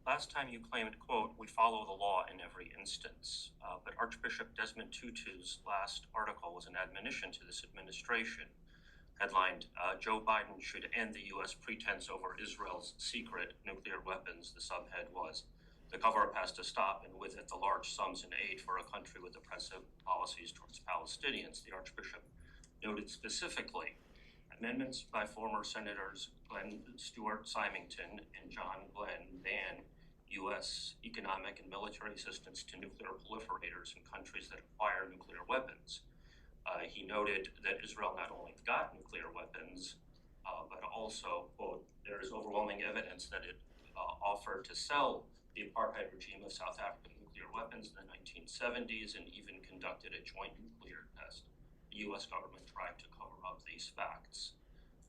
Last time you claimed, quote, "We follow the law in every instance," but Archbishop Desmond Tutu's last article was an admonition to this administration, headlined, "Joe Biden should end the U.S. pretense over Israel's secret nuclear weapons." The subhead was, "The cover-up has to stop, and with it the large sums in aid for a country with oppressive policies towards Palestinians." The Archbishop noted specifically amendments by former Senators Stuart, Symington, and John Glenn ban U.S. economic and military assistance to nuclear proliferators in countries that acquire nuclear weapons. He noted that Israel not only got nuclear weapons, but also, quote, "There is overwhelming evidence that it offered to sell the apartheid regime of South African nuclear weapons in the 1970s and even conducted a joint nuclear test. The U.S. government tried to cover up these facts."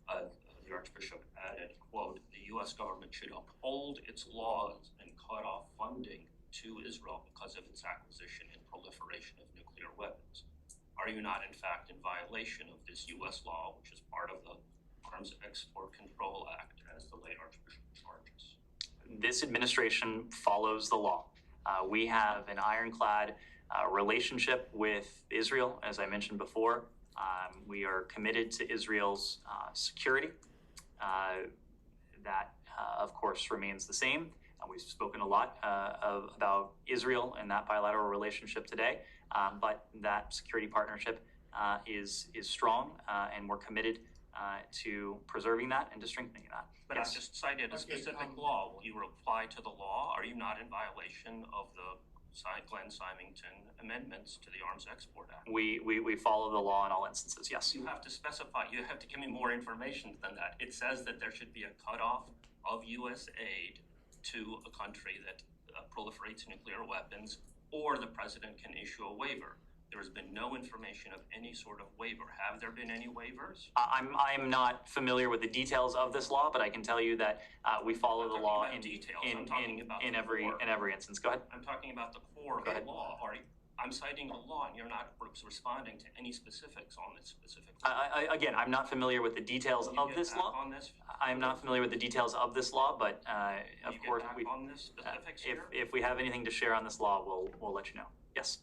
The Archbishop added, quote, "The U.S. government should uphold its laws and cut off funding to Israel because of its acquisition and proliferation of nuclear weapons. Are you not, in fact, in violation of this U.S. law, which is part of the Arms Export Control Act, as the late Archbishop charges?" This administration follows the law. We have an ironclad relationship with Israel, as I mentioned before. We are committed to Israel's security. That, of course, remains the same. We've spoken a lot about Israel and that bilateral relationship today, but that security partnership is strong, and we're committed to preserving that and to strengthening that. But yes. I just cited a specific law. Will you reply to the law? Are you not in violation of the Glenn Symington amendments to the Arms Export Act? We follow the law in all instances, yes. You have to specify, you have to give me more information than that. It says that there should be a cutoff of U.S. aid to a country that proliferates nuclear weapons, or the president can issue a waiver. There has been no information of any sort of waiver. Have there been any waivers? I'm not familiar with the details of this law, but I can tell you that we follow the law in every instance. Go ahead. I'm talking about the core of the law. I'm citing a law, and you're not responding to any specifics on this specific law. Again, I'm not familiar with the details of this law. I'm not familiar with the details of this law, but of course, on this specifics if we have anything to share on this law, we'll let you know. Yes.